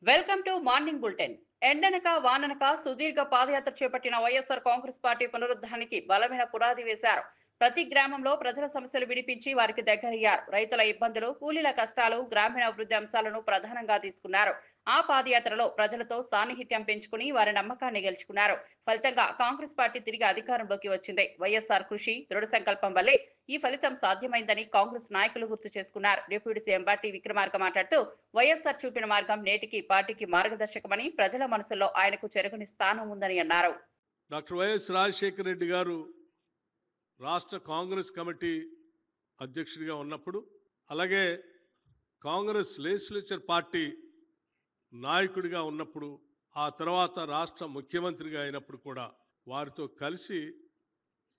Welcome to morning bulletin. ఎండనక వాననక సుదీర్ఘ పాదయాత్ర చేపట్టిన వైఎస్ఆర్ కాంగ్రెస్ పార్టీ పునరుద్ధరణకి బలమైన పునాది వేశారు. ప్రతి గ్రామంలో ప్రజల సమస్యలు వినిపించి వారికి దగ్గరయ్యారు. రైతుల ఇబ్బందులు, కూలీల కష్టాలు, గ్రామీణాభివృద్ధి అంశాలను ప్రధానంగా తీసుకున్నారు. ఆ పాదయాత్రలో ప్రజలతో సాన్నిహిత్యం పెంచుకుని వారి నమ్మకాన్ని గెలుచుకున్నారు. ఫలితంగా కాంగ్రెస్ పార్టీ తిరిగి అధికారంలోకి వచ్చింది. వైఎస్ఆర్ కృషి, దృఢ సంకల్పం వల్లే ఈ ఫలితం సాధ్యమైందని కాంగ్రెస్ నాయకులు గుర్తు చేసుకున్నారు. డిప్యూటీ సీఎం బట్టి విక్రమార్క మాట్లాడుతూ వైఎస్ఆర్ చూపిన మార్గం నేటికి పార్టీకి మార్గదర్శకమని, ప్రజల మనసుల్లో ఆయనకు చెరగని స్థానం ఉందని అన్నారు. డాక్టర్ వైఎస్ రాజశేఖర రెడ్డి గారు రాష్ట్ర కాంగ్రెస్ కమిటీ అధ్యక్షుడిగా ఉన్నప్పుడు, అలాగే కాంగ్రెస్ లెజిస్లేచర్ పార్టీ నాయకుడిగా ఉన్నప్పుడు, ఆ తర్వాత రాష్ట్ర ముఖ్యమంత్రిగా అయినప్పుడు కూడా వారితో కలిసి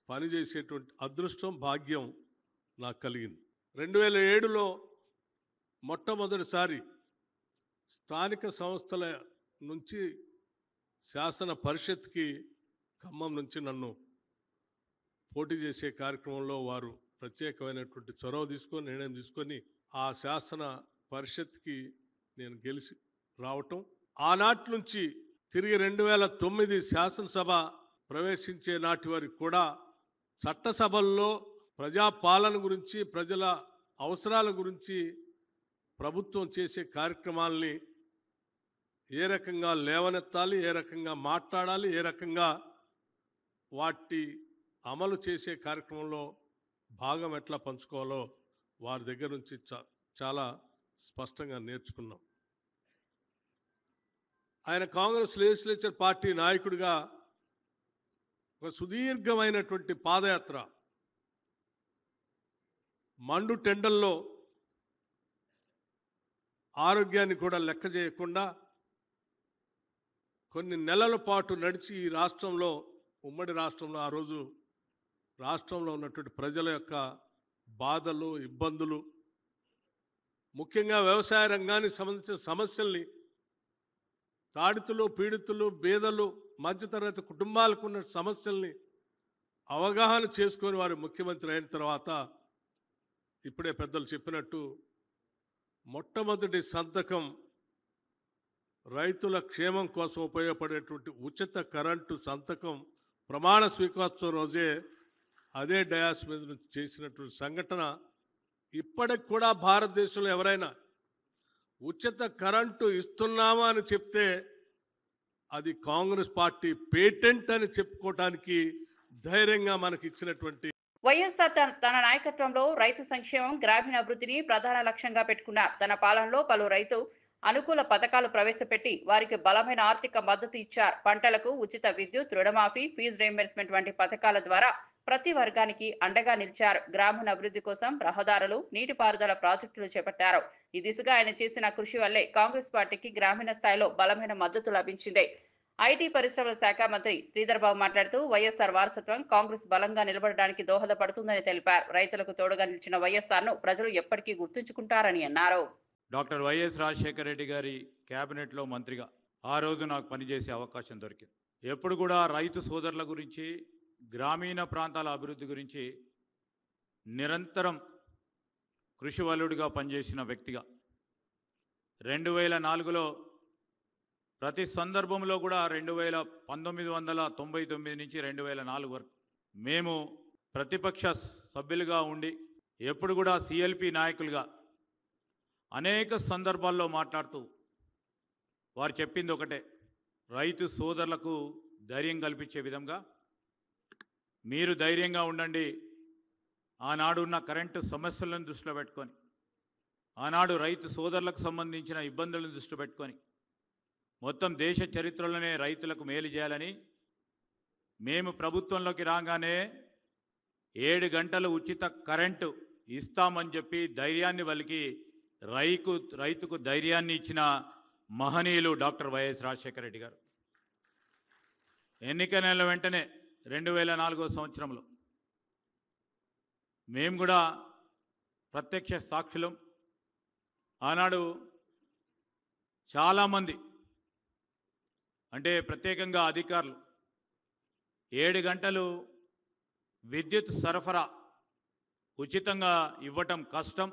పనిచేసేటువంటి అదృష్టం, భాగ్యం నాకు కలిగింది. 2007లో మొట్టమొదటిసారి స్థానిక సంస్థల నుంచి శాసన పరిషత్కి ఖమ్మం నుంచి నన్ను పోటీ చేసే కార్యక్రమంలో వారు ప్రత్యేకమైనటువంటి చొరవ తీసుకొని, నిర్ణయం తీసుకొని ఆ శాసన పరిషత్కి నేను గెలిచి రావటం, ఆనాటి నుంచి తిరిగి 2009 శాసనసభ ప్రవేశించే నాటి వరకు కూడా చట్టసభల్లో ప్రజాపాలన గురించి, ప్రజల అవసరాల గురించి ప్రభుత్వం చేసే కార్యక్రమాల్ని ఏ రకంగా లేవనెత్తాలి, ఏ రకంగా మాట్లాడాలి, ఏ రకంగా వాటి అమలు చేసే కార్యక్రమంలో భాగం ఎట్లా పంచుకోవాలో వారి దగ్గర నుంచి చాలా స్పష్టంగా నేర్చుకున్నాం. ఆయన కాంగ్రెస్ లెజిస్లేచర్ పార్టీ నాయకుడిగా ఒక సుదీర్ఘమైనటువంటి పాదయాత్ర, మండు టెండల్లో ఆరోగ్యాన్ని కూడా లెక్క చేయకుండా కొన్ని నెలల పాటు నడిచి ఈ రాష్ట్రంలో, ఉమ్మడి రాష్ట్రంలో, ఆ రోజు రాష్ట్రంలో ఉన్నటువంటి ప్రజల యొక్క బాధలు, ఇబ్బందులు, ముఖ్యంగా వ్యవసాయ రంగానికి సంబంధించిన సమస్యల్ని, తాడితులు, పీడితులు, బీదలు, మధ్యతరగతి కుటుంబాలకు ఉన్న సమస్యల్ని అవగాహన చేసుకొని వారు ముఖ్యమంత్రి అయిన తర్వాత ఇప్పుడే పెద్దలు చెప్పినట్టు మొట్టమొదటి సంతకం రైతుల క్షేమం కోసం ఉపయోగపడేటువంటి ఉచిత కరెంటు సంతకం ప్రమాణ స్వీకారోత్సవం రోజే అదే డయాస్ మీద నుంచి చేసినటువంటి సంఘటన ఇప్పటికి కూడా భారతదేశంలో ఎవరైనా ఉచిత కరెంటు ఇస్తున్నామా అని చెప్తే అది కాంగ్రెస్ పార్టీ పేటెంట్ అని చెప్పుకోవడానికి ధైర్యంగా మనకి ఇచ్చినటువంటి వైఎస్ఆర్ తన నాయకత్వంలో రైతు సంక్షేమం, గ్రామీణాభివృద్ధిని ప్రధాన లక్ష్యంగా పెట్టుకున్నారు. తన పాలనలో పలు రైతు అనుకూల పథకాలు ప్రవేశపెట్టి వారికి బలమైన ఆర్థిక మద్దతు ఇచ్చారు. పంటలకు ఉచిత విద్యుత్, రుణమాఫీ, ఫీజు రీయింబర్స్మెంట్ వంటి పథకాల ద్వారా ప్రతి వర్గానికి అండగా నిలిచారు. గ్రామీణ అభివృద్ధి కోసం రహదారులు, నీటిపారుదల ప్రాజెక్టులు చేపట్టారు. ఈ దిశగా ఆయన చేసిన కృషి వల్లే కాంగ్రెస్ పార్టీకి గ్రామీణ స్థాయిలో బలమైన మద్దతు లభించింది. ఐటీ పరిశ్రమల శాఖ మంత్రి శ్రీధర్ బాబు మాట్లాడుతూ వైఎస్ఆర్ వారసత్వం కాంగ్రెస్ బలంగా నిలబడడానికి దోహదపడుతుందని తెలిపారు. రైతులకు తోడుగా నిలిచిన వైఎస్ఆర్ ను ప్రజలు ఎప్పటికీ గుర్తుంచుకుంటారని అన్నారు. డాక్టర్ వైఎస్ రాజశేఖర రెడ్డి గారి క్యాబినెట్లో మంత్రిగా ఆ రోజు నాకు పనిచేసే అవకాశం దొరికింది. ఎప్పుడు కూడా రైతు సోదరుల గురించి, గ్రామీణ ప్రాంతాల అభివృద్ధి గురించి నిరంతరం కృషివలుడిగా పనిచేసిన వ్యక్తిగా 2004లో ప్రతి సందర్భంలో కూడా 1999 నుంచి 2004 వరకు మేము ప్రతిపక్ష సభ్యులుగా ఉండి ఎప్పుడు కూడా సిఎల్పి నాయకులుగా అనేక సందర్భాల్లో మాట్లాడుతూ వారు చెప్పింది ఒకటే, రైతు సోదరులకు ధైర్యం కల్పించే విధంగా మీరు ధైర్యంగా ఉండండి. ఆనాడు ఉన్న కరెంటు సమస్యలను దృష్టిలో పెట్టుకొని, ఆనాడు రైతు సోదరులకు సంబంధించిన ఇబ్బందులను దృష్టిలో పెట్టుకొని మొత్తం దేశ చరిత్రలోనే రైతులకు మేలు చేయాలని మేము ప్రభుత్వంలోకి రాగానే 7 గంటలు ఉచిత కరెంటు ఇస్తామని చెప్పి ధైర్యాన్ని వలికి రైతుకు ధైర్యాన్ని ఇచ్చిన మహనీయులు డాక్టర్ వైఎస్ రాజశేఖర రెడ్డి గారు. ఎన్నికల వెంటనే 2004 సంవత్సరంలో మేము కూడా ప్రత్యక్ష సాక్షులం. ఆనాడు చాలామంది, అంటే ప్రత్యేకంగా అధికారులు 7 గంటలు విద్యుత్ సరఫరా ఉచితంగా ఇవ్వటం కష్టం,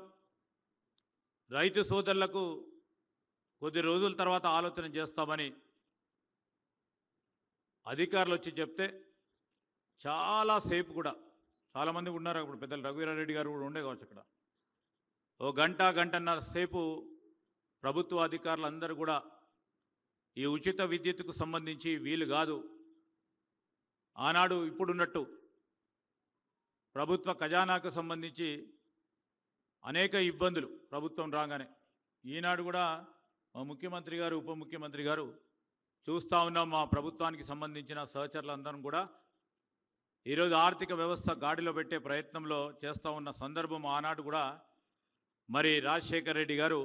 రైతు సోదరులకు కొద్ది రోజుల తర్వాత ఆలోచన చేస్తామని అధికారులు వచ్చి చెప్తే చాలాసేపు కూడా చాలామంది ఉన్నారు. అప్పుడు పెద్దలు రఘువీరారెడ్డి గారు కూడా ఉండే కావచ్చు అక్కడ. ఓ గంటన్నర సేపు ప్రభుత్వ అధికారులు అందరూ కూడా ఈ ఉచిత విద్యుత్తుకు సంబంధించి వీలు కాదు, ఆనాడు ఇప్పుడున్నట్టు ప్రభుత్వ ఖజానాకు సంబంధించి అనేక ఇబ్బందులు ప్రభుత్వం రాగానే, ఈనాడు కూడా మా ముఖ్యమంత్రి గారు ఉప ముఖ్యమంత్రి గారు చూస్తూ ఉన్నాం. మా ప్రభుత్వానికి సంబంధించిన సహచరులందరం కూడా ఈరోజు ఆర్థిక వ్యవస్థ గాడిలో పెట్టే ప్రయత్నంలో చేస్తూ ఉన్న సందర్భం. ఆనాడు కూడా మరి రాజశేఖర్ రెడ్డి గారు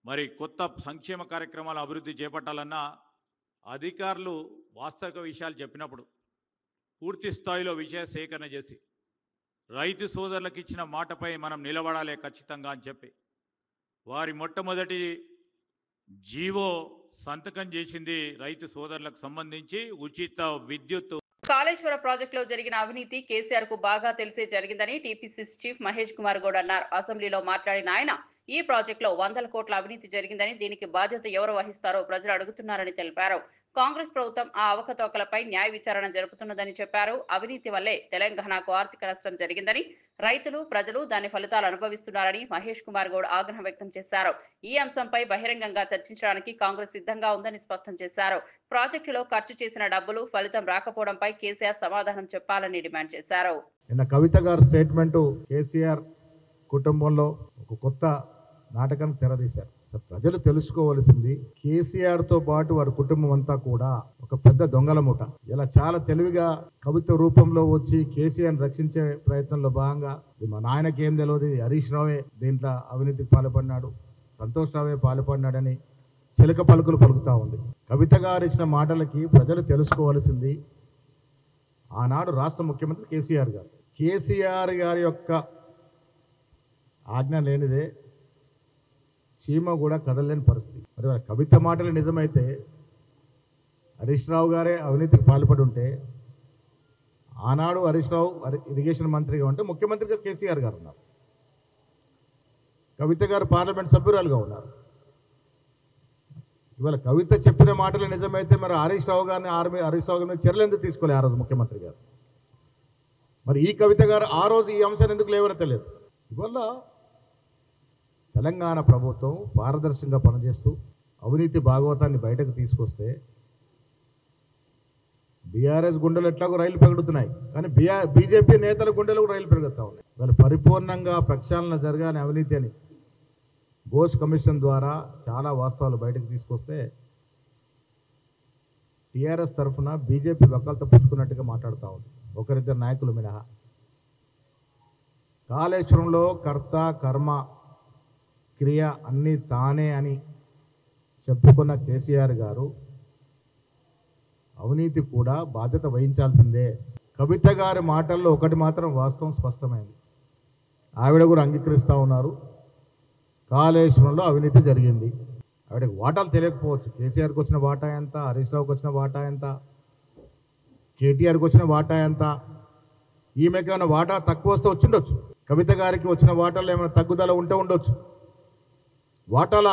మరి కొత్త సంక్షేమ కార్యక్రమాల అభివృద్ధి చేపట్టాలన్నా అధికారులు వాస్తవిక విషయాలు చెప్పినప్పుడు పూర్తి స్థాయిలో విషయ సేకరణ చేసి రైతు సోదరులకు ఇచ్చిన మాటపై మనం నిలబడాలి ఖచ్చితంగా అని చెప్పి వారి మొట్టమొదటి జీవో సంతకం చేసింది రైతు సోదరులకు సంబంధించి ఉచిత విద్యుత్. కాళేశ్వర ప్రాజెక్టులో జరిగిన అవినీతి కేసీఆర్ కు బాగా తెలిసే జరిగిందని టీపీసీసీ చీఫ్ మహేష్ కుమార్ గౌడ్ అన్నారు. అసెంబ్లీలో మాట్లాడిన ఆయన ఈ ప్రాజెక్టులో 100 కోట్ల అవినీతి జరిగిందని, దీనికి బాధ్యత ఎవరు వహిస్తారో ప్రజలు అడుగుతున్నారని తెలిపారు. కాంగ్రెస్ ప్రభుత్వం ఆ అవకతవకలపై న్యాయ విచారణ జరుపుతున్నదని చెప్పారు. అవినీతి వల్లే తెలంగాణకు ఆర్థిక నష్టం జరిగిందని, రైతులు ప్రజలు దాని ఫలితాలు అనుభవిస్తున్నారని మహేష్ కుమార్ గౌడ్ ఆగ్రహం వ్యక్తం చేశారు. ఈ అంశంపై బహిరంగంగా చర్చించడానికి కాంగ్రెస్ సిద్ధంగా ఉందని స్పష్టం చేశారు. ప్రాజెక్టులో ఖర్చు చేసిన డబ్బులు ఫలితం రాకపోవడంపై కేసీఆర్ సమాధానం చెప్పాలని డిమాండ్ చేశారు. కవిత గారి స్టేట్మెంట్ కేసీఆర్ కుటుంబంలో ఒక కొత్త నాటకాన్ని తెరదీశారు. ప్రజలు తెలుసుకోవలసింది కేసీఆర్తో పాటు వారి కుటుంబం అంతా కూడా ఒక పెద్ద దొంగల ముఠ. ఇలా చాలా తెలివిగా కవిత రూపంలో వచ్చి కేసీఆర్ని రక్షించే ప్రయత్నంలో భాగంగా మా నాయనకి ఏం తెలియదు, హరీష్ రావే దీంట్లో అవినీతికి పాల్పడినాడు, సంతోష్ రావే పాల్పడినాడని చిలక పలుకులు పలుకుతా ఉంది. కవిత గారు ఇచ్చిన మాటలకి ప్రజలు తెలుసుకోవలసింది ఆనాడు రాష్ట్ర ముఖ్యమంత్రి కేసీఆర్ గారి యొక్క ఆజ్ఞ లేనిదే చీమ కూడా కదలలేని పరిస్థితి. మరి కవిత మాటలు నిజమైతే హరీష్ రావు గారే అవినీతికి పాల్పడి ఉంటే ఆనాడు హరీష్ రావు ఇరిగేషన్ మంత్రిగా ఉంటే ముఖ్యమంత్రిగా కేసీఆర్ గారు ఉన్నారు, కవిత గారు పార్లమెంట్ సభ్యురాలుగా ఉన్నారు. ఇవాళ కవిత చెప్పిన మాటలు నిజమైతే మరి హరీష్ రావు గారిని చర్యలు ఎందుకు తీసుకోలే ఆ రోజు ముఖ్యమంత్రి గారు? మరి ఈ కవిత గారు ఆ రోజు ఈ అంశాన్ని ఎందుకు లేవనెత్తలేదు? ఇవల్ల తెలంగాణ ప్రభుత్వం పారదర్శకంగా పనిచేస్తూ అవినీతి భాగవతాన్ని బయటకు తీసుకొస్తే బీఆర్ఎస్ గుండెలు ఎట్లాగో రైలు పెరుగుతున్నాయి, కానీ బీజేపీ నేతల గుండెలు కూడా రైలు పెరుగుతూ ఉన్నాయి. వాళ్ళు పరిపూర్ణంగా ప్రక్షాళన జరగాలని అవినీతి అని ఘోష్ కమిషన్ ద్వారా చాలా వాస్తవాలు బయటకు తీసుకొస్తే టీఆర్ఎస్ తరఫున బీజేపీ వకాలతో పుచ్చుకున్నట్టుగా మాట్లాడుతూ ఉంది, ఒకరిద్దరు నాయకులు మినహా. కాళేశ్వరంలో కర్త కర్మ క్రియ అన్నీ తానే అని చెప్పుకున్న కేసీఆర్ గారు అవినీతి కూడా బాధ్యత వహించాల్సిందే. కవిత గారి మాటల్లో ఒకటి మాత్రం వాస్తవం స్పష్టమైంది, ఆవిడ కూడా అంగీకరిస్తూ ఉన్నారు, కాళేశ్వరంలో అవినీతి జరిగింది. ఆవిడకి వాటాలు తెలియకపోవచ్చు, కేసీఆర్కి వచ్చిన వాటా ఎంత, హరీష్ రావుకి వచ్చిన వాటా ఎంత, కేటీఆర్కి వచ్చిన వాటా ఎంత, ఈమెకి ఏమైనా వాటా తక్కువ వస్తే వచ్చిండొచ్చు, కవిత గారికి వచ్చిన వాటాల్లో ఏమైనా తగ్గుదల ఉంటే ఉండొచ్చు, వాటాల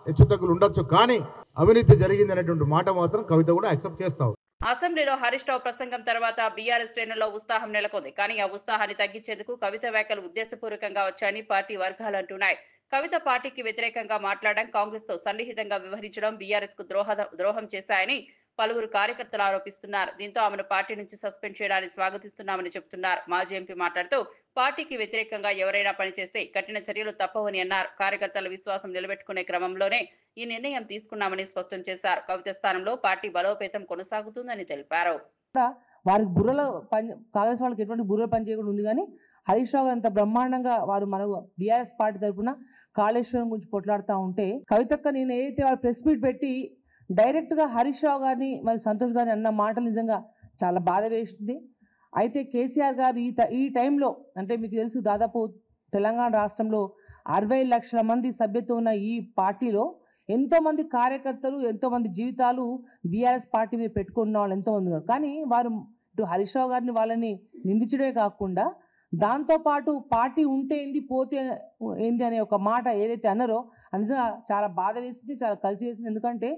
హెచ్చుతగ్గులు ఉండొచ్చు, కానీ అవినీతి జరిగింది అనేటువంటి మాట మాత్రం కవిత కూడా యాక్సెప్ట్ చేస్తావు. అసెంబ్లీలో హరీష్ రావు ప్రసంగం తర్వాత బీఆర్ఎస్ శ్రేణుల్లో ఉత్సాహం నెలకొంది. కానీ ఆ ఉత్సాహాన్ని తగ్గించేందుకు కవిత వ్యాఖ్యలు ఉద్దేశపూర్వకంగా వచ్చాయని పార్టీ వర్గాలు అంటున్నాయి. కవిత పార్టీకి వ్యతిరేకంగా మాట్లాడడం, కాంగ్రెస్ తో సన్నిహితంగా వ్యవహరించడం బీఆర్ఎస్ కు ద్రోహం చేశాయని పలువురు కార్యకర్తలు ఆరోపిస్తున్నారు. దీంతో ఆమెను పార్టీ నుంచి సస్పెండ్ చేయడాన్ని స్వాగతిస్తున్నామని చెబుతున్నారు. మాజీ ఎంపీ మాట్లాడుతూ పార్టీకి వ్యతిరేకంగా ఎవరైనా పనిచేస్తే కఠిన చర్యలు తప్పవని అన్నారు. కార్యకర్తల విశ్వాసం నిలబెట్టుకునే క్రమంలోనే ఈ నిర్ణయం తీసుకున్నామని స్పష్టం చేశారు. కవిత స్థానంలో పార్టీ బలోపేతం కొనసాగుతుందని తెలిపారు. వారికి బుర్రలో కాంగ్రెస్ వాళ్ళకి ఎటువంటి బుర్రలో పని చేయకుండా ఉంది, కానీ హరీష్ రావు అంత బ్రహ్మాండంగా వారు మన బీఆర్ఎస్ పార్టీ తరఫున కాళేశ్వరం గురించి కొట్లాడుతూ ఉంటే కవితక్క నేను ఏదైతే వాళ్ళు ప్రెస్ మీట్ పెట్టి డైరెక్ట్గా హరీష్ రావు గారిని మరి సంతోష్ గారిని అన్న మాటలు నిజంగా చాలా బాధ వేస్తుంది. అయితే కేసీఆర్ గారు ఈ టైంలో అంటే మీకు తెలుసు దాదాపు తెలంగాణ రాష్ట్రంలో 60 లక్షల మంది సభ్యత్వం ఉన్న ఈ పార్టీలో ఎంతోమంది కార్యకర్తలు ఎంతోమంది జీవితాలు బీఆర్ఎస్ పార్టీ మీద పెట్టుకున్న వాళ్ళు ఎంతోమంది ఉన్నారు. కానీ వారు ఇటు హరీష్ రావు గారిని వాళ్ళని నిందించడమే కాకుండా దాంతోపాటు పార్టీ ఉంటే ఏంది పోతే ఏంది అనే ఒక మాట ఏదైతే అన్నారో నిజంగా చాలా బాధ వేసింది, చాలా కలిసి వేసింది. ఎందుకంటే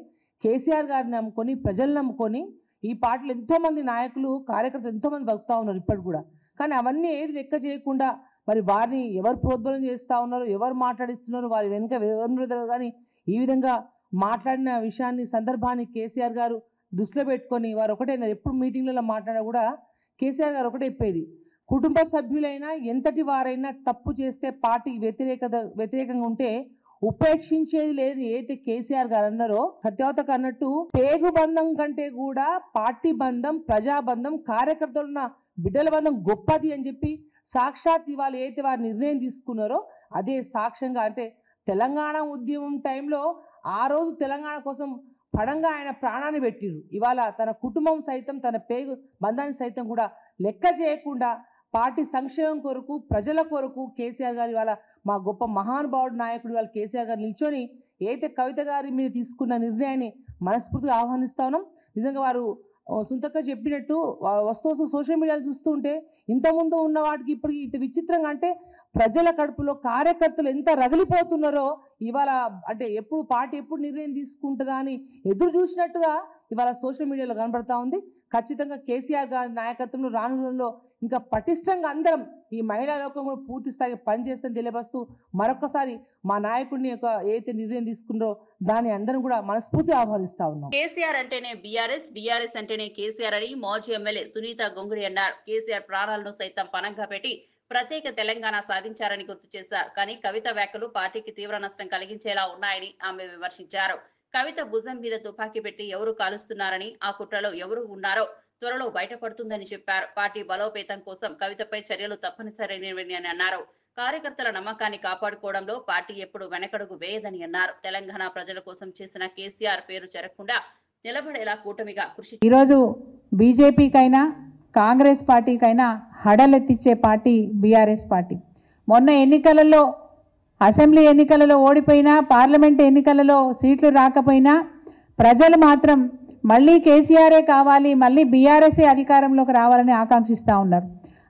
కేసీఆర్ గారిని నమ్ముకొని, ప్రజలు నమ్ముకొని ఈ పార్టీలో ఎంతోమంది నాయకులు, కార్యకర్తలు ఎంతోమంది బతుకుతూ ఉన్నారు ఇప్పటికి కూడా. కానీ అవన్నీ ఏది లెక్క చేయకుండా మరి వారిని ఎవరు ప్రోద్బలం చేస్తూ ఉన్నారు, ఎవరు మాట్లాడిస్తున్నారు, వారి వెనుక ఎవరు కానీ ఈ విధంగా మాట్లాడిన విషయాన్ని, సందర్భాన్ని కేసీఆర్ గారు దృష్టిలో పెట్టుకొని వారు ఒకటే ఎప్పుడు మీటింగ్లలో మాట్లాడినా కూడా కేసీఆర్ గారు ఒకటే చెప్పేది, కుటుంబ సభ్యులైనా ఎంతటి వారైనా తప్పు చేస్తే పార్టీకి వ్యతిరేకంగా ఉంటే ఉపేక్షించేది లేదు. ఏదైతే కేసీఆర్ గారు అన్నారో సత్యవతకు అన్నట్టు పేగు బంధం కంటే కూడా పార్టీ బంధం, ప్రజాబంధం, కార్యకర్తలున్న బిడ్డల బంధం గొప్పది అని చెప్పి సాక్షాత్ ఇవాళ ఏదైతే వారు నిర్ణయం తీసుకున్నారో అదే సాక్ష్యంగా, అంటే తెలంగాణ ఉద్యమం టైంలో ఆ రోజు తెలంగాణ కోసం పడంగా ఆయన ప్రాణాన్ని పెట్టిరు. ఇవాళ తన కుటుంబం సైతం, తన పేగు బంధాన్ని సైతం కూడా లెక్క చేయకుండా పార్టీ సంక్షేమం కొరకు, ప్రజల కొరకు కేసీఆర్ గారు ఇవాళ మా గొప్ప మహానుభావుడు నాయకుడు వాళ్ళు కేసీఆర్ గారు నిల్చొని ఏదైతే కవిత గారి మీద తీసుకున్న నిర్ణయాన్ని మనస్ఫూర్తిగా ఆహ్వానిస్తా ఉన్నాం. నిజంగా వారు సుంతక్క చెప్పినట్టు వస్తూ సోషల్ మీడియాలో చూస్తుంటే ఇంతకుముందు ఉన్న వాటికి ఇప్పటికి ఇంత విచిత్రంగా, అంటే ప్రజల కడుపులో కార్యకర్తలు ఎంత రగిలిపోతున్నారో ఇవాళ, అంటే ఎప్పుడు పార్టీ ఎప్పుడు నిర్ణయం తీసుకుంటుందా అని ఎదురు చూసినట్టుగా ఇవాళ సోషల్ మీడియాలో కనబడతా ఉంది. ఖచ్చితంగా కేసీఆర్ గారి నాయకత్వంలో రానులో ఇంకా పటిష్టంగా అందరం ఈ మహిళా లోకం కూడా పూర్తి స్థాయిగా పనిచేస్తుందని తెలియపరుస్తూ మరొకసారి మా నాయకుడిని ఏదైతే నిర్ణయం తీసుకున్నారో దాన్ని అందరం కూడా మనస్ఫూర్తిగా ఆహ్వానిస్తా ఉన్నాం. కేసీఆర్ అంటేనే బీఆర్ఎస్, బీఆర్ఎస్ అంటేనే కేసీఆర్ అని మాజీ ఎమ్మెల్యే సునీత గొంగుడి అన్నారు. కేసీఆర్ ప్రాణాలను సైతం పణంగా పెట్టి ప్రత్యేక తెలంగాణ సాధించారని గుర్తు చేశారు. కానీ కవిత వ్యాఖ్యలు పార్టీకి తీవ్ర నష్టం కలిగించేలా ఉన్నాయని ఆమె విమర్శించారు. కవిత భుజం మీద తుపాకీ పెట్టి ఎవరు కాలుస్తున్నారని, ఆ కుట్రలో ఎవరు ఉన్నారో త్వరలో బయటపడుతుందని చెప్పారు. పార్టీ బలోపేతం కోసం కవితపై చర్యలు తప్పనిసరైనవి అని అన్నారు. కార్యకర్తల నమ్మకాన్ని కాపాడుకోవడంలో పార్టీ ఎప్పుడు వెనకడుగు వేయదని అన్నారు. తెలంగాణ ప్రజల కోసం చేసిన కేసీఆర్ పేరు చెరగకుండా నిలబడేలా కూటమిగా కృషి. ఈరోజు బీజేపీకైనా కాంగ్రెస్ పార్టీకైనా హడలెత్తిచ్చే పార్టీ బీఆర్ఎస్ పార్టీ. మొన్న ఎన్నికలలో, అసెంబ్లీ ఎన్నికలలో ఓడిపోయినా, పార్లమెంట్ ఎన్నికలలో సీట్లు రాకపోయినా ప్రజలు మాత్రం మళ్ళీ కేసీఆరే కావాలి, మళ్ళీ బీఆర్ఎస్ఏ అధికారంలోకి రావాలని ఆకాంక్షిస్తూ ఉన్నారు.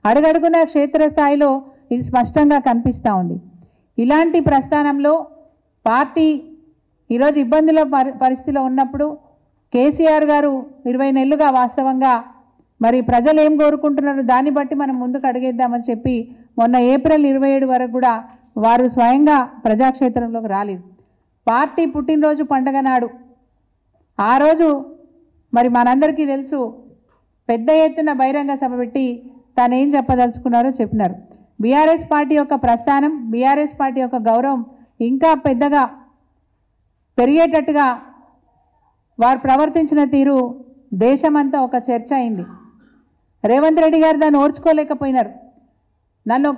అడుగడుగున క్షేత్రస్థాయిలో ఇది స్పష్టంగా కనిపిస్తూ ఉంది. ఇలాంటి ప్రస్థానంలో పార్టీ ఈరోజు ఇబ్బందుల పరిస్థితిలో ఉన్నప్పుడు కేసీఆర్ గారు 20 నెలలుగా వాస్తవంగా మరి ప్రజలు ఏం కోరుకుంటున్నారు దాన్ని బట్టి మనం ముందుకు అడిగేద్దామని చెప్పి మొన్న ఏప్రిల్ 27 వరకు కూడా వారు స్వయంగా ప్రజాక్షేత్రంలోకి రాలేదు. పార్టీ పుట్టినరోజు పండుగ నాడు ఆ రోజు మరి మనందరికీ తెలుసు, పెద్ద ఎత్తున బహిరంగ సభ పెట్టి తాను ఏం చెప్పదలుచుకున్నారో చెప్పినారు. బీఆర్ఎస్ పార్టీ యొక్క ప్రస్థానం, బీఆర్ఎస్ పార్టీ యొక్క గౌరవం ఇంకా పెద్దగా పెరిగేటట్టుగా వారు ప్రవర్తించిన తీరు దేశమంతా ఒక చర్చ అయింది. రేవంత్ రెడ్డి గారు దాన్ని ఓర్చుకోలేకపోయినారు. నన్ను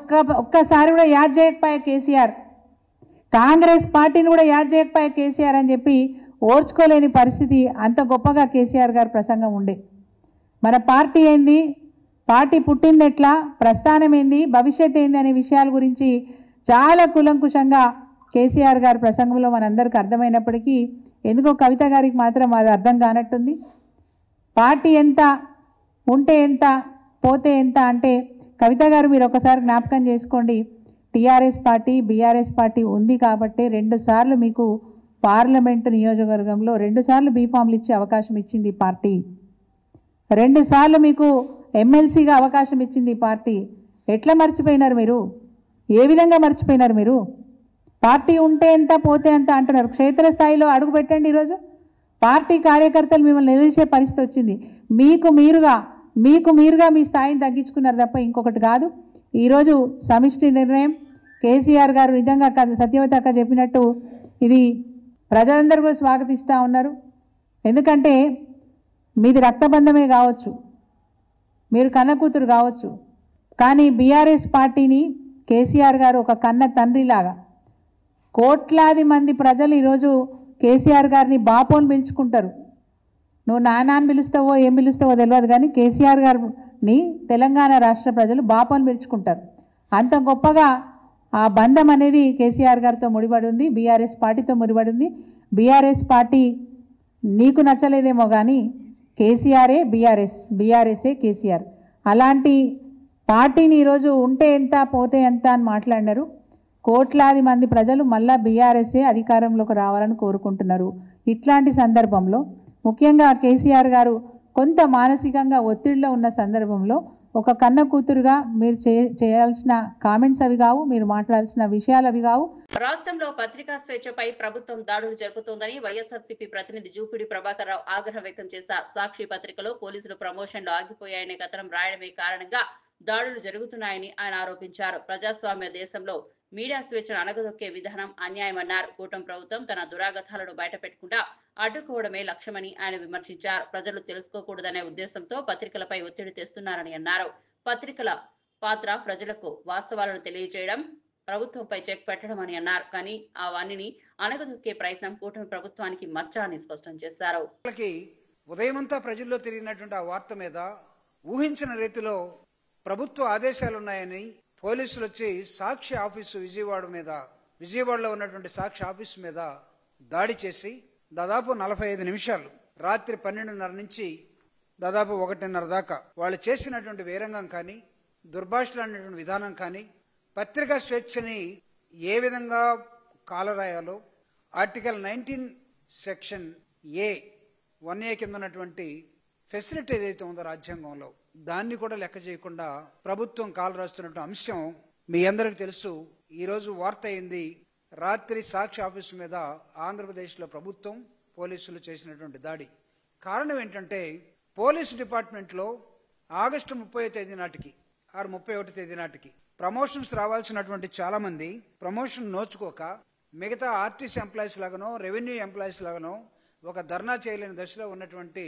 ఒక్కసారి కూడా యాద్ చేయకపోయా కేసీఆర్, కాంగ్రెస్ పార్టీని కూడా యాద్ చేయకపోయా కేసీఆర్ అని చెప్పి ఓర్చుకోలేని పరిస్థితి. అంత గొప్పగా కేసీఆర్ గారి ప్రసంగం ఉండే. మన పార్టీ ఏంది, పార్టీ పుట్టింది ఎట్లా, ప్రస్థానం ఏంది, భవిష్యత్ ఏంది అనే విషయాల గురించి చాలా కులంకుశంగా కేసీఆర్ గారి ప్రసంగంలో మనందరికీ అర్థమైనప్పటికీ ఎందుకో కవిత గారికి మాత్రం అది అర్థం కానట్టుంది. పార్టీ ఎంత ఉంటే ఎంత, పోతే ఎంత అంటే, కవిత గారు మీరు ఒకసారి జ్ఞాపకం చేసుకోండి, టీఆర్ఎస్ పార్టీ బీఆర్ఎస్ పార్టీ ఉంది కాబట్టి 2 సార్లు మీకు పార్లమెంటు నియోజకవర్గంలో 2 సార్లు బీఫామ్లు ఇచ్చే అవకాశం ఇచ్చింది పార్టీ, 2 సార్లు మీకు ఎమ్మెల్సీగా అవకాశం ఇచ్చింది పార్టీ. ఎట్లా మర్చిపోయినారు మీరు? ఏ విధంగా మర్చిపోయినారు మీరు? పార్టీ ఉంటే ఎంత, పోతే ఎంత అంటున్నారు. క్షేత్రస్థాయిలో అడుగు పెట్టండి. ఈరోజు పార్టీ కార్యకర్తలు మిమ్మల్ని నిలిచే పరిస్థితి వచ్చింది. మీకు మీరుగా మీ స్థాయిని తగ్గించుకున్నారు తప్ప ఇంకొకటి కాదు. ఈరోజు సమిష్టి నిర్ణయం కేసీఆర్ గారు నిజంగా సత్యవతి అక్క చెప్పినట్టు ఇది ప్రజలందరూ కూడా స్వాగతిస్తూ ఉన్నారు. ఎందుకంటే మీది రక్తబంధమే కావచ్చు, మీరు కన్నకూతురు కావచ్చు, కానీ బీఆర్ఎస్ పార్టీని కేసీఆర్ గారు ఒక కన్న తండ్రిలాగా, కోట్లాది మంది ప్రజలు ఈరోజు కేసీఆర్ గారిని బాపోని పిలుచుకుంటారు. నువ్వు నాన్న అని పిలుస్తావో ఏం పిలుస్తావో తెలియదు, కానీ కేసీఆర్ గారిని తెలంగాణ రాష్ట్ర ప్రజలు బాపోని పిలుచుకుంటారు. అంత గొప్పగా ఆ బంధం అనేది కేసీఆర్ గారితో ముడిపడి ఉంది, బీఆర్ఎస్ పార్టీతో ముడిపడి ఉంది. బీఆర్ఎస్ పార్టీ నీకు నచ్చలేదేమో కానీ కేసీఆరే బీఆర్ఎస్, బీఆర్ఎస్ఏ కేసీఆర్. అలాంటి పార్టీని ఈరోజు ఉంటే ఎంత పోతే ఎంత అని మాట్లాడినారు. కోట్లాది మంది ప్రజలు మళ్ళా బీఆర్ఎస్ఏ అధికారంలోకి రావాలని కోరుకుంటున్నారు. ఇట్లాంటి సందర్భంలో ముఖ్యంగా కేసీఆర్ గారు కొంత మానసికంగా ఒత్తిడిలో ఉన్న సందర్భంలో ఒక కన్న కూతురుగా మీరు చేయాల్సిన కామెంట్స్ అవి కావు, మీరు మాట్లాడాల్సిన విషయాలు అవి కావు. రాష్ట్రంలో పత్రికా స్వేచ్ఛపై ప్రభుత్వం దాడులు జరుపుతోందని వైఎస్ఆర్సీపీ ప్రతినిధి జూపిడి ప్రభాకర్ రావు ఆగ్రహం వ్యక్తం చేశారు. సాక్షి పత్రికలో పోలీసులు ప్రమోషన్లు ఆగిపోయాయనే కథనం రాయడమే కారణంగా దాడులు జరుగుతున్నాయని ఆయన ఆరోపించారు. ప్రజాస్వామ్య దేశంలో మీడియా స్వేచ్ఛను అణగదొక్కే విధానం అన్యాయమన్నారు. కూటమి ప్రభుత్వం తన దురాగతాలను బయటపెట్టకుండా అడ్డుకోవడమే లక్ష్యమని ఆయన విమర్శించారు. ప్రజలు తెలుసుకోకూడదనే ఉద్దేశంతో పత్రికలపై ఒత్తిడి తెస్తున్నారని అన్నారు. పత్రికల పాత్ర ప్రజలకు వాస్తవాలను తెలియజేయడం, ప్రభుత్వంపై చెక్ పెట్టడం అని అన్నారు. కానీ అవన్నీ అణగదొక్కే ప్రయత్నం కూటమి ప్రభుత్వానికి మచ్చ అని స్పష్టం చేశారు. ఉదయమంతా ప్రజల్లో తిరిగినటువంటి ఆ వార్త మీద ఊహించిన రీతిలో ప్రభుత్వ ఆదేశాలున్నాయని పోలీసులు వచ్చి సాక్షి ఆఫీసు విజయవాడలో ఉన్నటువంటి సాక్షి ఆఫీసు మీద దాడి చేసి దాదాపు 45 నిమిషాలు రాత్రి 12:30 నుంచి దాదాపు 1:30 దాకా వాళ్ళు చేసినటువంటి వీరంగం కానీ దుర్భాషలాడినటువంటి విధానం కానీ పత్రికా స్వేచ్ఛని ఏ విధంగా కాలరాయాలో ఆర్టికల్ 19 సెక్షన్ A కింద ఉన్నటువంటి ఫెసిలిటీ ఏదైతే ఉందో రాజ్యాంగంలో దాన్ని కూడా లెక్క చేయకుండా ప్రభుత్వం కాలు రాస్తున్నటువంటి అంశం మీ అందరికి తెలుసు. ఈరోజు వార్త అయింది, రాత్రి సాక్షి ఆఫీసు మీద ఆంధ్రప్రదేశ్లో ప్రభుత్వం పోలీసులు చేసినటువంటి దాడి. కారణం ఏంటంటే పోలీసు డిపార్ట్మెంట్లో ఆగస్టు 30వ తేదీ నాటికి 31వ తేదీ నాటికి ప్రమోషన్స్ రావాల్సినటువంటి చాలా మంది ప్రమోషన్ నోచుకోక మిగతా ఆర్టీసీ ఎంప్లాయీస్ లాగానో రెవెన్యూ ఎంప్లాయీస్ లాగానో ఒక ధర్నా చేయలేని దశలో ఉన్నటువంటి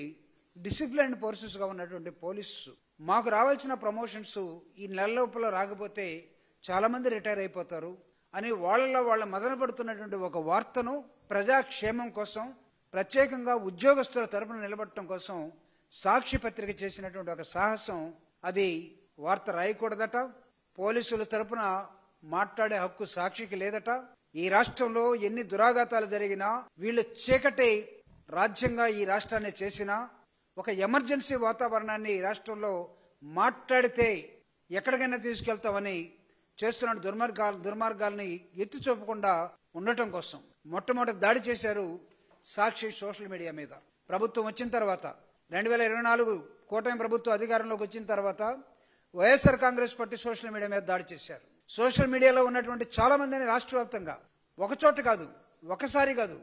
డిసిప్లిన్ ఫోర్సెస్గా ఉన్నటువంటి పోలీసు మాకు రావాల్సిన ప్రమోషన్స్ ఈ నెల లోపల రాకపోతే చాలా మంది రిటైర్ అయిపోతారు అని వాళ్ళ మదన పడుతున్నటువంటి ఒక వార్తను ప్రజాక్షేమం కోసం ప్రత్యేకంగా ఉద్యోగస్తుల తరపున నిలబడటం కోసం సాక్షి పత్రిక చేసినటువంటి ఒక సాహసం. అది వార్త రాయకూడదట, పోలీసుల తరపున మాట్లాడే హక్కు సాక్షికి లేదట. ఈ రాష్ట్రంలో ఎన్ని దురాఘాతాలు జరిగినా వీళ్ళు చీకటి రాజ్యంగా ఈ రాష్ట్రాన్ని చేసినా ఒక ఎమర్జెన్సీ వాతావరణాన్ని ఈ రాష్ట్రంలో మాట్లాడితే ఎక్కడికైనా తీసుకెళ్తామని చేస్తున్న దుర్మార్గాల్ని ఎత్తి చూపకుండా ఉండటం కోసం మొట్టమొదటి దాడి చేశారు సాక్షి సోషల్ మీడియా మీద. ప్రభుత్వం వచ్చిన తర్వాత 2024 కూటమి ప్రభుత్వం అధికారంలోకి వచ్చిన తర్వాత YSR Congress party social media మీద దాడి చేశారు. సోషల్ మీడియాలో ఉన్నటువంటి చాలా మందిని రాష్ట్ర వ్యాప్తంగా ఒకచోట కాదు, ఒకసారి కాదు,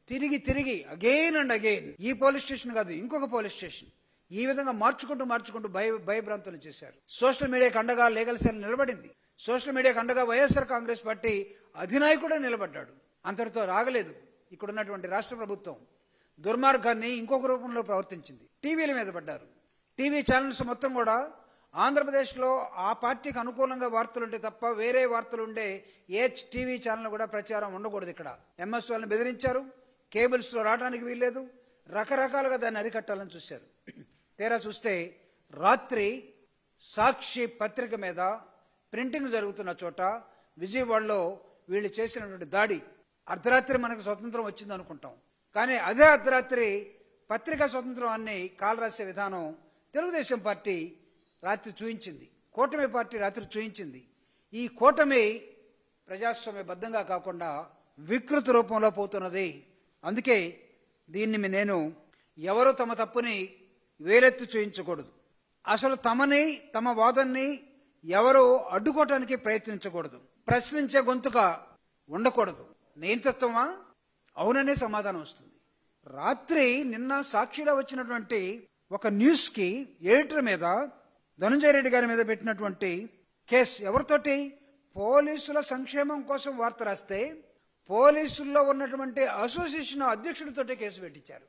తిరిగి అగైన్ అండ్ అగైన్ ఈ పోలీస్ స్టేషన్ కాదు ఇంకొక పోలీస్ స్టేషన్ ఈ విధంగా మార్చుకుంటూ భయభ్రాంతులు చేశారు. సోషల్ మీడియాకు అండగా లీగల్ సెల్ నిలబడింది. సోషల్ మీడియాకు అండగా వైఎస్ఆర్ కాంగ్రెస్ పార్టీ అధినాయకుడే నిలబడ్డాడు. అంతటితో రాగలేదు. ఇక్కడ ఉన్నటువంటి రాష్ట్ర ప్రభుత్వం దుర్మార్గాన్ని ఇంకొక రూపంలో ప్రవర్తించింది. టీవీల మీద పడ్డారు. టీవీ ఛానల్స్ మొత్తం కూడా ఆంధ్రప్రదేశ్లో ఆ పార్టీకి అనుకూలంగా వార్తలుంటే తప్ప వేరే వార్తలుండే ఏ టీవీ ఛానల్ కూడా ప్రచారం ఉండకూడదు. ఇక్కడ ఎంఎస్ వాళ్ళని బెదిరించారు, కేబుల్స్లో రావడానికి వీల్లేదు, రకరకాలుగా దాన్ని అరికట్టాలని చూశారు. తీరా చూస్తే రాత్రి సాక్షి పత్రిక మీద ప్రింటింగ్ జరుగుతున్న చోట విజయవాడలో వీళ్ళు చేసినటువంటి దాడి, అర్ధరాత్రి మనకు స్వతంత్రం వచ్చింది అనుకుంటాం, కానీ అదే అర్ధరాత్రి పత్రికా స్వతంత్రాన్ని కాలరాసే విధానం తెలుగుదేశం పార్టీ రాత్రి చూయించింది, కూటమి పార్టీ రాత్రి చూయించింది. ఈ కూటమి ప్రజాస్వామ్యబద్ధంగా కాకుండా వికృత రూపంలో పోతున్నది. అందుకే దీన్ని నేను ఎవరు తమ తప్పుని వేలెత్తి చూయించకూడదు, అసలు తమ వాదనని ఎవరు అడ్డుకోవటానికి ప్రయత్నించకూడదు, ప్రశ్నించే గొంతుగా ఉండకూడదు. నియంతృత్వమా? అవుననే సమాధానం వస్తుంది. రాత్రి నిన్న సాక్షిలో వచ్చినటువంటి ఒక న్యూస్ కి ఎడిటర్ మీద ధనంజయ రెడ్డి గారి మీద పెట్టినటువంటి కేసు ఎవరితోటి? పోలీసుల సంక్షేమం కోసం వార్త రాస్తే పోలీసుల్లో ఉన్నటువంటి అసోసియేషన్ అధ్యక్షుడితోటే కేసు పెట్టించారు.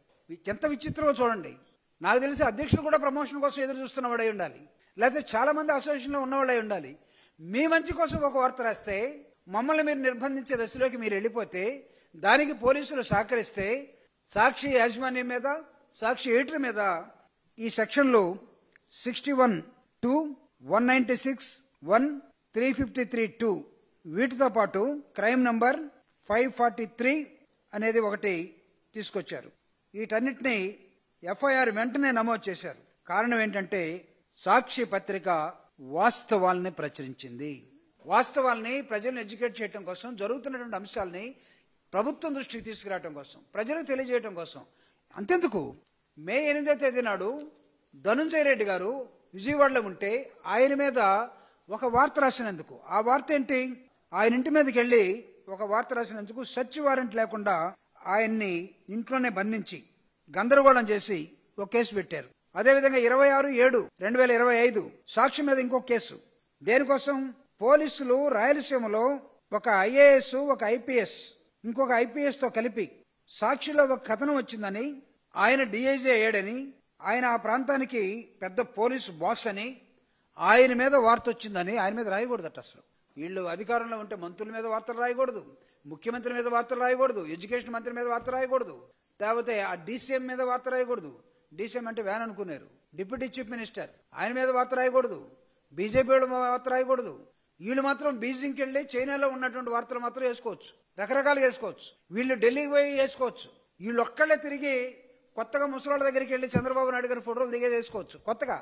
ఎంత విచిత్రమో చూడండి. నాకు తెలిసి అధ్యక్షుడు కూడా ప్రమోషన్ కోసం ఎదురు చూస్తున్నవాడై ఉండాలి, లేకపోతే చాలా మంది అసోసియేషన్లో ఉన్నవాళ్ళై ఉండాలి. మీ మంచి కోసం ఒక వార్త రాస్తే మమ్మల్ని మీరు నిర్బంధించే దశలోకి మీరు వెళ్ళిపోతే దానికి పోలీసులు సహకరిస్తే సాక్షి యాజమాన్యం మీద, సాక్షి ఎడిటర్ మీద ఈ సెక్షన్లు 61(2), 196(1), 353(2) వీటితో పాటు క్రైమ్ నంబర్ 543 అనేది ఒకటి తీసుకొచ్చారు. వీటన్నిటిని ఎఫ్ఐఆర్ వెంటనే నమోదు చేశారు. కారణం ఏంటంటే సాక్షి పత్రిక వాస్తవాల్ని ప్రచురించింది. వాస్తవాల్ని ప్రజలను ఎడ్యుకేట్ చేయడం కోసం, జరుగుతున్నటువంటి అంశాలని ప్రభుత్వం దృష్టికి తీసుకురావడం కోసం, ప్రజలకు తెలియజేయడం కోసం. అంతెందుకు, మే 8వ తేదీ నాడు ధనుంజయ రెడ్డి గారు విజయవాడలో ఉంటే ఆయన మీద ఒక వార్త రాసినందుకు, ఆ వార్త ఏంటి, ఆయన ఇంటి మీదకి వెళ్ళి ఒక వార్త రాసినందుకు సెర్చ్ వారెంట్ లేకుండా ఆయన్ని ఇంట్లోనే బంధించి గందరగోళం చేసి ఒక కేసు పెట్టారు. అదేవిధంగా 26/7/2025 సాక్షి మీద ఇంకొక కేసు. దేనికోసం? పోలీసులు రాయలసీమలో ఒక ఐఏఎస్, ఒక ఐపీఎస్, ఇంకొక ఐపీఎస్ తో కలిపి సాక్షిలో ఒక కథనం వచ్చిందని, ఆయన డిఐజీ అయ్యాడని, ఆయన ఆ ప్రాంతానికి పెద్ద పోలీసు బాస్ అని, ఆయన మీద వార్త వచ్చిందని ఆయన మీద రాయకూడదట. అసలు వీళ్ళు అధికారంలో ఉంటే మంత్రుల మీద వార్తలు రాయకూడదు, ముఖ్యమంత్రి మీద వార్తలు రాయకూడదు, ఎడ్యుకేషన్ మంత్రి మీద వార్త రాయకూడదు, లేకపోతే ఆ డీసీఎం మీద వార్త రాయకూడదు. డీసీఎం అంటే వ్యాన్ అనుకున్నారు. డిప్యూటీ చీఫ్ మినిస్టర్, ఆయన మీద వార్త రాయకూడదు, బీజేపీ వాళ్ళు వార్త రాయకూడదు. వీళ్ళు మాత్రం బీజింగ్కి వెళ్ళి చైనాలో ఉన్నటువంటి వార్తలు మాత్రం వేసుకోవచ్చు, రకరకాలుగా వేసుకోవచ్చు. వీళ్ళు ఢిల్లీకి పోయి వేసుకోవచ్చు. వీళ్ళు ఒక్కళ్ళే తిరిగి కొత్తగా ముసలోళ్ళ దగ్గరికి వెళ్ళి చంద్రబాబు నాయుడు గారి ఫోటోలు దిగేది వేసుకోవచ్చు. కొత్తగా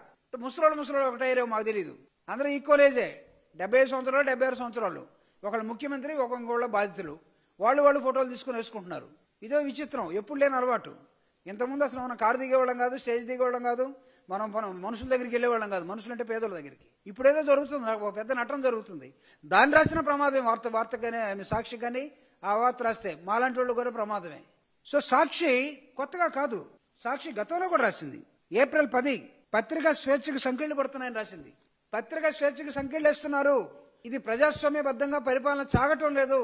ముసలోళ్ళు ఒకటైరే మాకు తెలియదు, అందరూ ఈక్వల్ ఏజే, 75 సంవత్సరాలు 76 సంవత్సరాలు. ఒకళ్ళు ముఖ్యమంత్రి, ఇంకోళ్ళ బాధితులు, వాళ్ళు ఫోటోలు తీసుకుని వేసుకుంటున్నారు. ఇదో విచిత్రం, ఎప్పుడు లేని అలవాటు. ఇంతకుముందు అసలు మనం కారు దిగేవాళ్ళం కాదు, స్టేజ్ దిగేవాళ్ళం కాదు, మనం మనుషుల దగ్గరికి వెళ్ళేవాళ్ళం కాదు, మనుషులు అంటే పేదోళ్ళ దగ్గరికి. ఇప్పుడేదో జరుగుతుంది, ఒక పెద్ద నటన జరుగుతుంది. దాన్ని రాసిన ప్రమాదం వార్త కానీ సాక్షి కానీ ఆ వార్త రాస్తే మాలాంటి వాళ్ళు కూడా ప్రమాదమే. సో సాక్షి కొత్తగా కాదు, సాక్షి గతంలో కూడా రాసింది. ఏప్రిల్ 10 పత్రికా స్వేచ్ఛకు సంకెళ్లు పడుతున్నాయని రాసింది. పత్రికా స్వేచ్ఛకు సంకెళ్లు వేస్తున్నారు. ఇది ప్రజాస్వామ్యబద్ధంగా పరిపాలన సాగటం లేదు.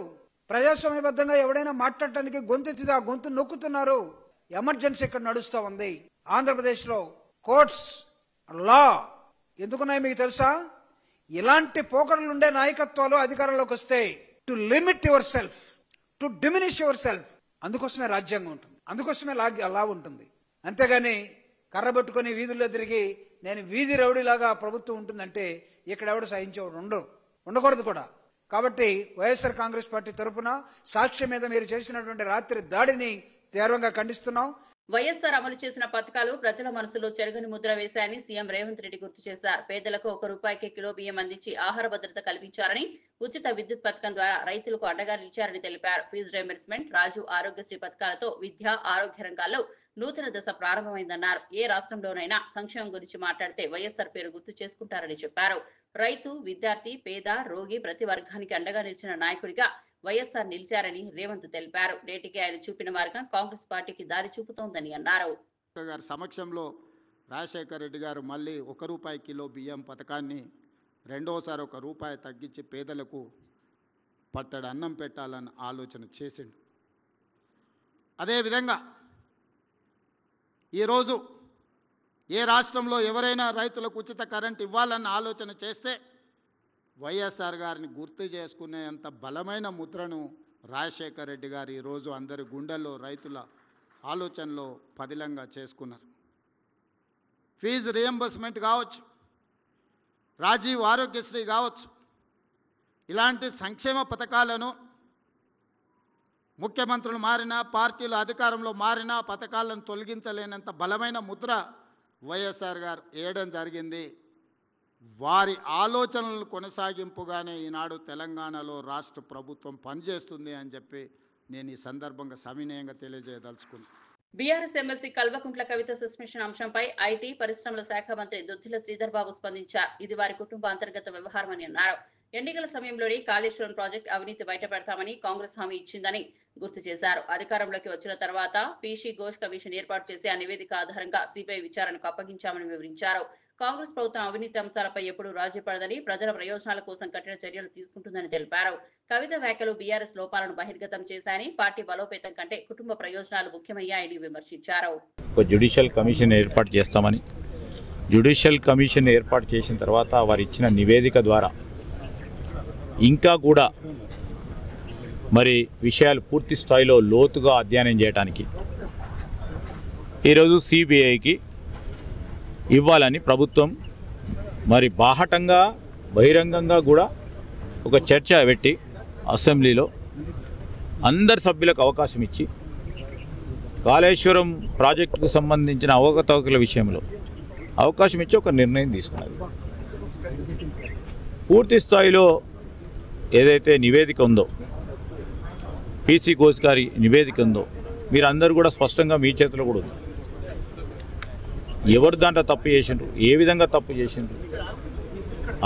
ప్రజాస్వామ్యబద్ధంగా ఎవడైనా మాట్లాడటానికి గొంతెత్తితే ఆ గొంతు నొక్కుతున్నారు. ఎమర్జెన్సీ ఇక్కడ నడుస్తూ ఉంది. ఆంధ్రప్రదేశ్ లో కోర్ట్స్ లా ఎందుకున్నాయి మీకు తెలుసా? ఇలాంటి పోకడలుండే నాయకత్వాలు అధికారంలోకి వస్తే to limit your self, to diminish your self. అందుకోసమే రాజ్యాంగం ఉంటుంది, అందుకోసమే లా ఉంటుంది. అంతేగాని కర్రబెట్టుకుని వీధుల్లో తిరిగి నేను వీధి రౌడీలాగా ప్రభుత్వం ఉంటుందంటే ఇక్కడ ఎవడు సహించేవాడు ఉండకూడదు కూడా. కాబట్టి వైఎస్ఆర్ కాంగ్రెస్ పార్టీ తరఫున సాక్షి మీద మీరు చేసినటువంటి రాత్రి దాడిని తీవ్రంగా ఖండిస్తున్నాం. వైఎస్ఆర్ అమలు చేసిన పథకాలు ప్రజల మనసులో చెరగని ముద్ర వేశాయని సీఎం రేవంత్ రెడ్డి గుర్తు చేశారు. పేదలకు ₹1 కిలో బియ్యం అందించి ఆహార భద్రత కల్పించారని, ఉచిత విద్యుత్ పథకం ద్వారా రైతులకు అండగా నిలిచారని తెలిపారు. ఫీజు రియంబర్స్మెంట్, రాజు ఆరోగ్యశ్రీ పథకాలతో విద్య, ఆరోగ్య రంగాల్లో నూతన దశ ప్రారంభమైందన్నారు. ఏ రాష్ట్రంలోనైనా సంక్షేమం గురించి మాట్లాడితే వైఎస్ఆర్ పేరు గుర్తు చేసుకుంటారని చెప్పారు. రైతు, విద్యార్థి, పేద, రోగి ప్రతి వర్గానికి అండగా నిలిచిన నాయకుడిగా వైఎస్ఆర్ నిలిచారని రేవంత్ తెలిపారు. నేటికి ఆయన చూపిన మార్గం కాంగ్రెస్ పార్టీకి దారి చూపుతోందని అన్నారు. సమక్షంలో రాజశేఖర రెడ్డి గారు మళ్ళీ ₹1 కిలో బియ్యం పథకాన్ని రెండోసారి ₹1 తగ్గించి పేదలకు పట్టడి అన్నం పెట్టాలని ఆలోచన చేసిండు. అదేవిధంగా ఈరోజు ఏ రాష్ట్రంలో ఎవరైనా రైతులకు ఉచిత కరెంట్ ఇవ్వాలన్న ఆలోచన చేస్తే వైఎస్ఆర్ గారిని గుర్తు చేసుకునేంత బలమైన ముద్రను రాజశేఖర రెడ్డి గారు ఈరోజు అందరి గుండెల్లో రైతుల ఆలోచనలో పదిలంగా చేసుకున్నారు. ఫీజు రియంబర్స్మెంట్ కావచ్చు, రాజీవ్ ఆరోగ్యశ్రీ కావచ్చు, ఇలాంటి సంక్షేమ పథకాలను ముఖ్యమంత్రులు మారినా, పార్టీలు అధికారంలో మారినా పథకాలను తొలగించలేనంత బలమైన ముద్ర వైఎస్ఆర్ గారు వేయడం జరిగింది. వారి ఆలోచనలు కొనసాగింపుగానే ఈనాడు తెలంగాణలో రాష్ట్ర ప్రభుత్వం పనిచేస్తుంది అని చెప్పి నేను ఈ సందర్భంగా సవినయంగా తెలియజేయదలుచుకున్నాను. BRS MLC Kalvakuntla Kavitha suspension అంశంపై ఐటీ పరిశ్రమల శాఖ మంత్రి దుద్దిల శ్రీధర్ బాబు స్పందించారు. ఇది వారి కుటుంబ అంతర్గత వ్యవహారమని అన్నారు. ఎన్నికల సమయంలోనే కాళేశ్వరం ప్రాజెక్టు అవినీతి బయటపెడతామని కాంగ్రెస్ హామీ ఇచ్చిందని గుర్తు చేశారు. అధికారంలోకి వచ్చిన తర్వాత పీసీ ఘోష్ కమిషన్ ఏర్పాటు చేసి ఆ నివేదిక ఆధారంగా సిబిఐ విచారణకు అప్పగించామని వివరించారు. కాంగ్రెస్ ప్రభుత్వం అవినీతి అంశాలపై ఎప్పుడూ రాజీ పడదని, ప్రజల ప్రయోజనాల కోసం కఠిన చర్యలు తీసుకుంటుందని తెలిపారు. కవిత వ్యాఖ్యలు బీఆర్ఎస్ లోపాలను బహిర్గతం చేశాయని, పార్టీ బలోపేతం కంటే కుటుంబ ప్రయోజనాలు ముఖ్యమయ్యాయని విమర్శించారు. జ్యుడిషియల్ కమిషన్ ఏర్పాటు చేస్తామని, జ్యుడిషియల్ కమిషన్ ఏర్పాటు చేసిన తర్వాత వారు ఇచ్చిన నివేదిక ద్వారా ఇంకా కూడా మరి విషయాలు పూర్తి స్థాయిలో లోతుగా అధ్యయనం చేయడానికి ఈరోజు సిబిఐకి ఇవ్వాలని ప్రభుత్వం మరి బాహటంగా బహిరంగంగా కూడా ఒక చర్చ పెట్టి అసెంబ్లీలో అందరి సభ్యులకు అవకాశం ఇచ్చి కాళేశ్వరం ప్రాజెక్టుకు సంబంధించిన అవకతవకల విషయంలో అవకాశం ఇచ్చి ఒక నిర్ణయం తీసుకున్నది. పూర్తి స్థాయిలో ఏదైతే నివేదిక ఉందో, పీసీ ఘోష్ గారి నివేదిక ఉందో, మీరందరూ కూడా స్పష్టంగా మీ చేతిలో కూడా ఉంది. ఎవరు దాంట్లో తప్పు చేసిండ్రు, ఏ విధంగా తప్పు చేసిండ్రు,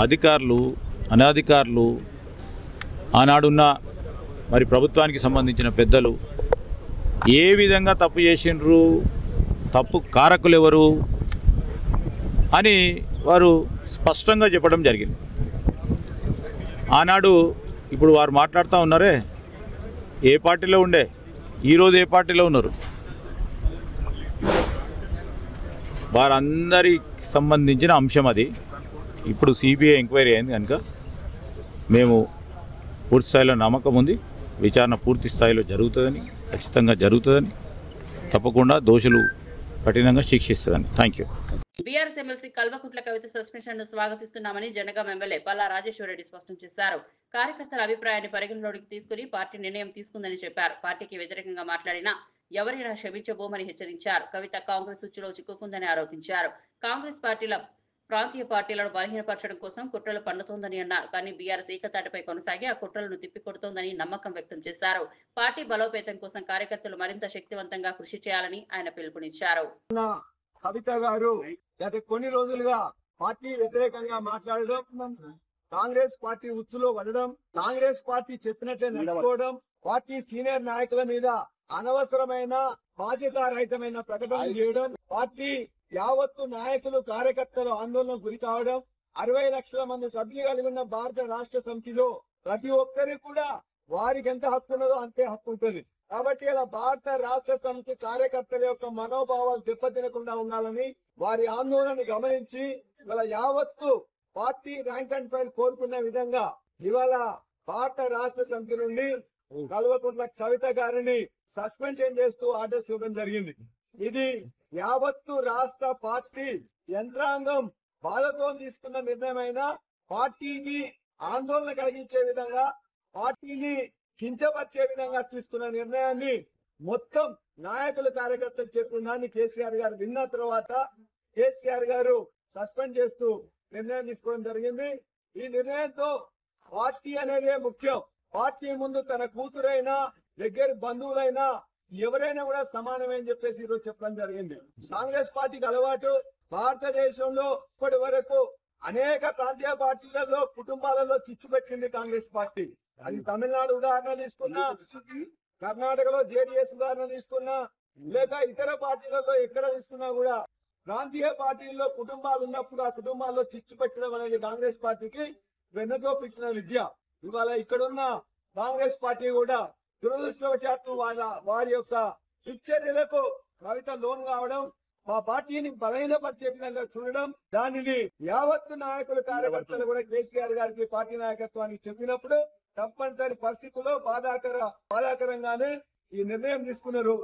అధికారులు అనధికారులు, ఆనాడున్న మరి ప్రభుత్వానికి సంబంధించిన పెద్దలు ఏ విధంగా తప్పు చేసిండ్రు, తప్పు కారకులు ఎవరు అని వారు స్పష్టంగా చెప్పడం జరిగింది. ఆనాడు ఇప్పుడు వారు మాట్లాడుతూ ఉన్నారే, ఏ పార్టీలో ఉండే, ఈరోజు ఏ పార్టీలో ఉన్నారు, వారందరికి సంబంధించిన అంశం అది. ఇప్పుడు సిబిఐ ఎంక్వైరీ అయింది కనుక మేము పూర్తి స్థాయిలో నమ్మకం ఉంది, విచారణ పూర్తి స్థాయిలో జరుగుతుందని, ఖచ్చితంగా జరుగుతుందని, తప్పకుండా దోషులు కఠినంగా శిక్షిస్తుందని. Thank you. BRS MLC Kalvakuntla Kavitha suspension ను స్వాగతిస్తున్నామని జనగాం ఎమ్మెల్యే పల్లా రాజేశ్వరరెడ్డి స్పష్టం చేశారు. కార్యకర్తల అభిప్రాయాన్ని పరిగణలోకి తీసుకుని పార్టీ నిర్ణయం తీసుకుందని చెప్పారు. పార్టీకి వ్యతిరేకంగా మాట్లాడినా ఎవరైనా క్షమించబోమని హెచ్చరించారు. కవిత కాంగ్రెస్ ఉచ్చులో చిక్కుకుందని ఆరోపించారు. కాంగ్రెస్ పార్టీల ప్రాంతీయ పార్టీలను బలహీనపరచడం కోసం కుట్రలు పన్నుతోందని అన్నారు. కానీ బీఆర్ఎస్ ఏకతాటిపై కొనసాగి ఆ కుట్రలను తిప్పికొడుతోందని నమ్మకం వ్యక్తం చేశారు. పార్టీ బలోపేతం కోసం కార్యకర్తలు మరింత శక్తివంతంగా కృషి చేయాలని ఆయన పిలుపునిచ్చారు. కవిత గారు గత కొన్ని రోజులుగా పార్టీ వ్యతిరేకంగా మాట్లాడడం, కాంగ్రెస్ పార్టీ ఉచ్చులో పడడం, కాంగ్రెస్ పార్టీ చెప్పినట్లే నడుచుకోవడం, పార్టీ సీనియర్ నాయకుల మీద అనవసరమైన బాధ్యతారహితమైన ప్రకటనలు చేయడం, పార్టీ యావత్తు నాయకులు కార్యకర్తలు ఆందోళనకు గురి కావడం, 60 లక్షల మంది సభ్యులు కలిగి ఉన్న భారత రాష్ట్ర సమితిలో ప్రతి ఒక్కరికి కూడా వారికి ఎంత హక్కు ఉన్నదో అంతే హక్కు ఉంటుంది. కాబట్టి ఇలా భారత రాష్ట్ర సమితి కార్యకర్తల యొక్క మనోభావాలు దెబ్బతినకుండా ఉండాలని వారి ఆందోళనని గమనించి ఇవాళ యావత్తు పార్టీ ర్యాంక్ అండ్ ఫైల్ కోరుకునే విధంగా ఇవాళ భారత రాష్ట్ర సమితి నుండి కల్వకుంట్ల కవిత గారిని సస్పెన్షన్ చేస్తూ ఆర్డర్స్ ఇవ్వడం జరిగింది. ఇది యావత్తు రాష్ట్ర పార్టీ యంత్రాంగం బాధతో తీసుకున్న నిర్ణయమైన, పార్టీకి ఆందోళన కలిగించే విధంగా, పార్టీని కించపరిచే విధంగా తీసుకున్న నిర్ణయాన్ని మొత్తం నాయకులు కార్యకర్తలు చెప్పిన దాన్ని కేసీఆర్ గారు విన్న తర్వాత కేసీఆర్ గారు సస్పెండ్ చేస్తూ నిర్ణయం తీసుకోవడం జరిగింది. ఈ నిర్ణయంతో పార్టీ అనేదే ముఖ్యం. పార్టీ ముందు తన కూతురైనా దగ్గర బంధువులైనా ఎవరైనా కూడా సమానమే అని చెప్పేసి ఈరోజు చెప్పడం జరిగింది. కాంగ్రెస్ పార్టీకి అలవాటు భారతదేశంలో ఇప్పటి వరకు అనేక ప్రాంతీయ పార్టీలలో కుటుంబాలలో చిచ్చు పెట్టింది కాంగ్రెస్ పార్టీ. అది తమిళనాడు ఉదాహరణ తీసుకున్నా, కర్ణాటకలో జేడీఎస్ ఉదాహరణ తీసుకున్నా, లేక ఇతర పార్టీలలో ఎక్కడ తీసుకున్నా కూడా ప్రాంతీయ పార్టీల్లో కుటుంబాలు ఉన్నప్పుడు ఆ కుటుంబాల్లో చిచ్చు పెట్టడం అనేది కాంగ్రెస్ పార్టీకి వెన్నతో పెట్టిన విద్య. ఇవాళ ఇక్కడున్న కాంగ్రెస్ పార్టీ కూడా దురదృష్టవశాత్తు వారి యొక్క దుశ్చర్యలకు కవిత లోన్ కావడం, ఆ పార్టీని బలహీనపరిచే విధంగా చూడడం, దానిని యావత్తు నాయకులు కార్యకర్తలు కూడా కేసీఆర్ గారికి పార్టీ నాయకత్వానికి చెప్పినప్పుడు తప్పనిసరి పరిస్థితుల్లో బాధాకరంగానే ఈ నిర్ణయం తీసుకున్నారు.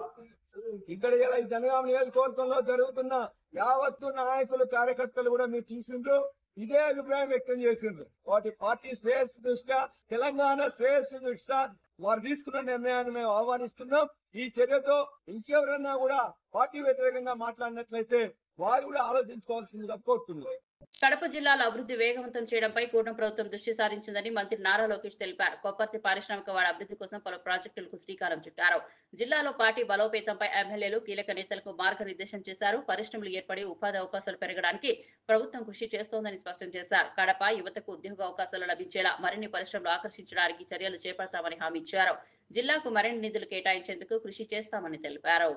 ఇక్కడ ఇలా ఈ జనగామ నియోజకవర్గంలో జరుగుతున్న యావత్తు నాయకులు కార్యకర్తలు కూడా మీరు చూసిండ్రు, ఇదే అభిప్రాయం వ్యక్తం చేసిండ్రు. వాటి పార్టీ శ్రేయస్సు దృష్ట్యా, తెలంగాణ శ్రేయస్సు దృష్ట్యా వారు తీసుకున్న నిర్ణయాన్ని మేము ఆహ్వానిస్తున్నాం. ఈ చర్యతో ఇంకెవరన్నా కూడా పార్టీ వ్యతిరేకంగా మాట్లాడినట్లయితే వారు కూడా ఆలోచించుకోవాల్సిందిగా కోరుతున్నారు. కడప జిల్లాలో అభివృద్ధి వేగవంతం చేయడంపై కూటమి ప్రభుత్వం దృష్టి సారించిందని మంత్రి నారా లోకేష్ తెలిపారు. కొప్పర్తి పారిశ్రామిక వాడ అభివృద్ధి కోసం పలు ప్రాజెక్టులకు శ్రీకారం చుట్టారు. జిల్లాలో పార్టీ బలోపేతంపై ఎమ్మెల్యేలు కీలక నేతలకు మార్గనిర్దేశం చేశారు. పరిశ్రమలు ఏర్పడి ఉపాధి అవకాశాలు పెరగడానికి ప్రభుత్వం కృషి చేస్తోందని స్పష్టం చేశారు. కడప యువతకు ఉద్యోగ అవకాశాలు లభించేలా మరిన్ని పరిశ్రమలు ఆకర్షించడానికి చర్యలు చేపడతామని హామీ ఇచ్చారు. జిల్లాకు మరిన్ని నిధులు కేటాయించేందుకు కృషి చేస్తామని తెలిపారు.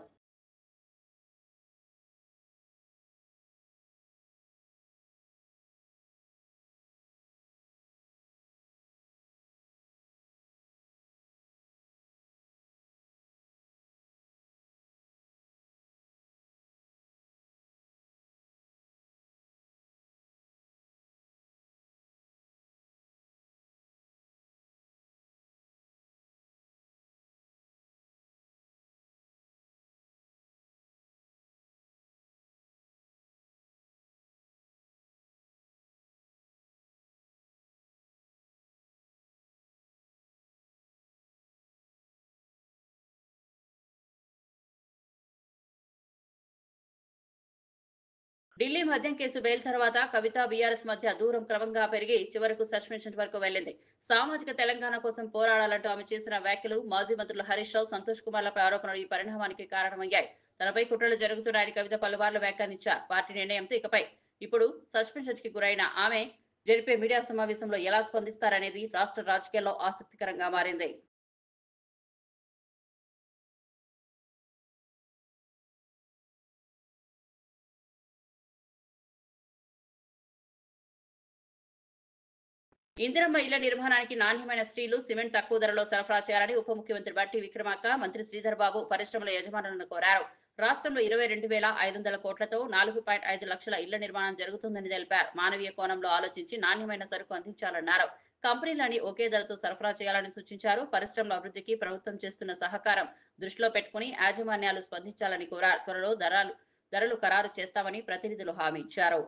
ఢిల్లీ మద్యం కేసు బెయిల్ తర్వాత కవిత బీఆర్ఎస్ మధ్య దూరం క్రమంగా పెరిగి చివరకు సస్పెన్షన్ వరకు వెళ్లింది. సామాజిక తెలంగాణ కోసం పోరాడాలంటూ ఆమె చేసిన వ్యాఖ్యలు, మాజీ మంత్రులు హరీష్ రావు, సంతోష్ కుమార్లపై ఆరోపణలు ఈ పరిణామానికి కారణమయ్యాయి. తనపై కుట్రలు జరుగుతున్నాయని కవిత పలుమార్లు వ్యాఖ్యానించారు. పార్టీ నిర్ణయంతో ఇకపై ఇప్పుడు సస్పెన్షన్ కి గురైన ఆమె జరిపే మీడియా సమావేశంలో ఎలా స్పందిస్తారనేది రాష్ట్ర రాజకీయాల్లో ఆసక్తికరంగా మారింది. ఇందిరమ్మ ఇళ్ల నిర్మాణానికి నాణ్యమైన స్టీలు, సిమెంట్ తక్కువ ధరలో సరఫరా చేయాలని ఉప ముఖ్యమంత్రి బట్టి విక్రమార్క, మంత్రి శ్రీధర్ బాబు పరిశ్రమల యజమానులను కోరారు. రాష్ట్రంలో 22,500 కోట్లతో 4.5 లక్షల ఇళ్ల నిర్మాణం జరుగుతుందని తెలిపారు. మానవీయ కోణంలో ఆలోచించి నాణ్యమైన సరుకు అందించాలన్నారు. కంపెనీలని ఒకే ధరతో సరఫరా చేయాలని సూచించారు. పరిశ్రమల అభివృద్ధికి ప్రభుత్వం చేస్తున్న సహకారం దృష్టిలో పెట్టుకుని యాజమాన్యాలు స్పందించాలని కోరారు. త్వరలో ధరలు ఖరారు చేస్తామని ప్రతినిధులు హామీ ఇచ్చారు.